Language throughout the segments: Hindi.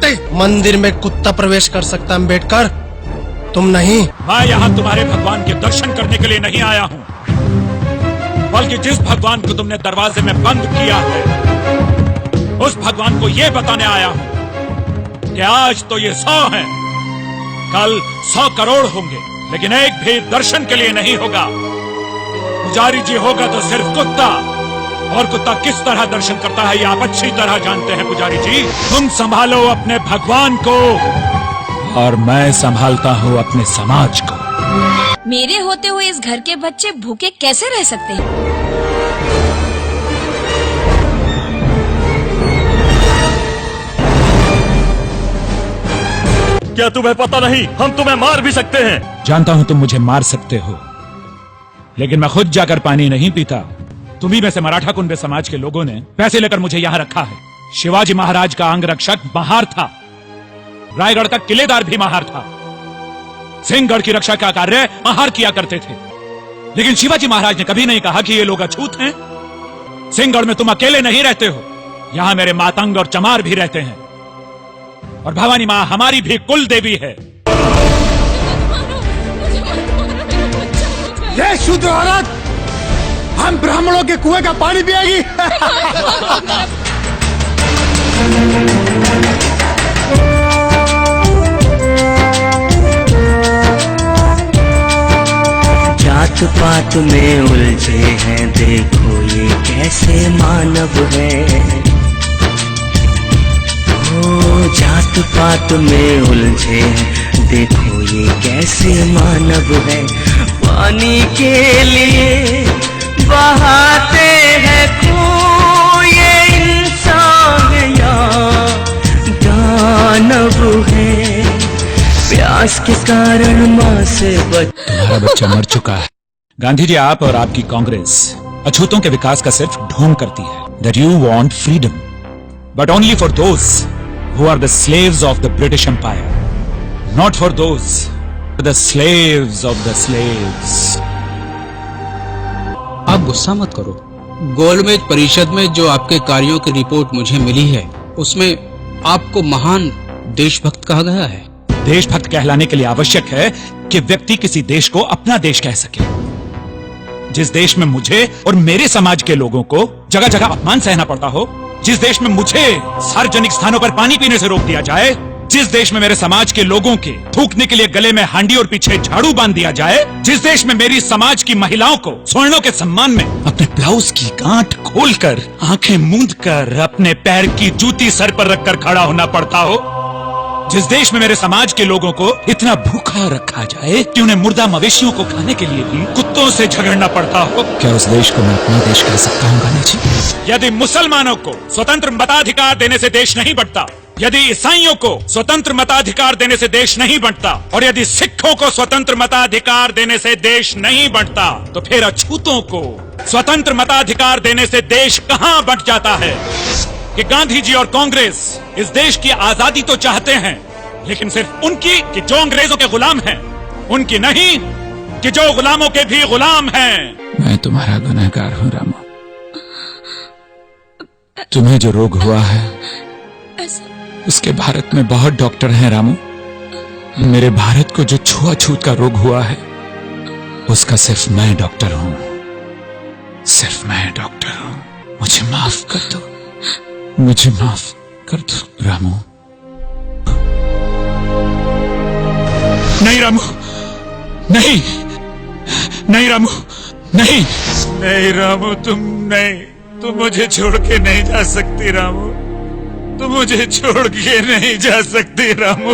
से मंदिर में कुत्ता प्रवेश कर सकता अम्बेडकर, तुम नहीं। मैं यहाँ तुम्हारे भगवान के दर्शन करने के लिए नहीं आया हूँ, बल्कि जिस भगवान को तुमने दरवाजे में बंद किया है उस भगवान को ये बताने आया हूँ कि आज तो ये 100 हैं, कल 100 करोड़ होंगे, लेकिन एक भी दर्शन के लिए नहीं होगा। पुजारी जी होगा तो सिर्फ कुत्ता, और कुत्ता किस तरह दर्शन करता है ये आप अच्छी तरह जानते हैं। पुजारी जी, तुम संभालो अपने भगवान को और मैं संभालता हूँ अपने समाज को। मेरे होते हुए इस घर के बच्चे भूखे कैसे रह सकते हैं? क्या तुम्हें पता नहीं, हम तुम्हें मार भी सकते हैं। जानता हूँ तुम मुझे मार सकते हो, लेकिन मैं खुद जाकर पानी नहीं पीता। तुम्ही में से मराठा कुंबे समाज के लोगों ने पैसे लेकर मुझे यहाँ रखा है। शिवाजी महाराज का अंगरक्षक महार था, रायगढ़ का किलेदार भी महार था, सिंहगढ़ की रक्षा का कार्य महार किया करते थे। लेकिन शिवाजी महाराज ने कभी नहीं कहा कि ये लोग अछूत हैं। सिंहगढ़ में तुम अकेले नहीं रहते हो, यहाँ मेरे मातंग और चमार भी रहते हैं, और भवानी माँ हमारी भी कुल देवी है। ये शुद्ध औरत हम ब्राह्मणों के कुएं का पानी पिएगी। जात पात में उलझे हैं, देखो ये कैसे मानव है। ओ जात पात में उलझे हैं, देखो ये कैसे मानव है। पानी के लिए बहाते हैं खून, ये इंसान या दानव है। प्यास के कारण माँ से तुम्हारा बच्चा मर चुका है। गांधी जी, आप और आपकी कांग्रेस अछूतों के विकास का सिर्फ ढोंग करती है। That you want freedom, but only for those who are the slaves of the British Empire, not for those who are the slaves of the slaves. आप गुस्सा मत करो। गोलमेज परिषद में जो आपके कार्यों की रिपोर्ट मुझे मिली है उसमें आपको महान देशभक्त कहा गया है। देशभक्त कहलाने के लिए आवश्यक है कि व्यक्ति किसी देश को अपना देश कह सके। जिस देश में मुझे और मेरे समाज के लोगों को जगह जगह अपमान सहना पड़ता हो, जिस देश में मुझे सार्वजनिक स्थानों पर पानी पीने से रोक दिया जाए, जिस देश में मेरे समाज के लोगों के थूकने के लिए गले में हांडी और पीछे झाड़ू बांध दिया जाए, जिस देश में मेरी समाज की महिलाओं को स्वर्णों के सम्मान में अपने ब्लाउज की गांठ खोलकर आंखें मूंद कर अपने पैर की जूती सर पर रखकर खड़ा होना पड़ता हो, जिस देश में मेरे समाज के लोगों को इतना भूखा रखा जाए कि उन्हें मुर्दा मवेशियों को खाने के लिए भी कुत्तों से झगड़ना पड़ता हो, क्या उस देश को मैं अपना देश कह सकता हूँ गांधी जी? यदि मुसलमानों को स्वतंत्र मताधिकार देने से देश नहीं बढ़ता, यदि ईसाइयों को स्वतंत्र मताधिकार देने से देश नहीं बढ़ता, और यदि सिखों को स्वतंत्र मताधिकार देने से देश नहीं बढ़ता, तो फिर अछूतों को स्वतंत्र मताधिकार देने से देश कहाँ बढ़ जाता है? कि गांधी जी और कांग्रेस इस देश की आजादी तो चाहते हैं, लेकिन सिर्फ उनकी कि जो अंग्रेजों के गुलाम हैं, उनकी नहीं कि जो गुलामों के भी गुलाम हैं। मैं तुम्हारा गुनहगार हूँ रामू। तुम्हें जो रोग हुआ है उसके भारत में बहुत डॉक्टर हैं रामू। मेरे भारत को जो छुआछूत का रोग हुआ है उसका सिर्फ मैं डॉक्टर हूँ, सिर्फ मैं डॉक्टर हूँ। मुझे माफ कर दो, मुझे माफ कर दो रामू। नहीं रामू, नहीं, नहीं रामू, नहीं, नहीं रामू, तुम मुझे छोड़ के नहीं जा सकती रामू, तुम मुझे छोड़ के नहीं जा सकती रामू।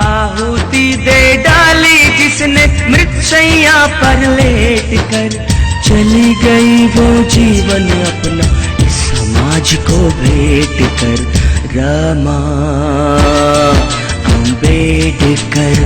आहुति दे डाली जिसने मृतशैया पर लेट कर, चली गई वो जीवन अपना समाज को भेंट कर। रमा अम्बेडकर।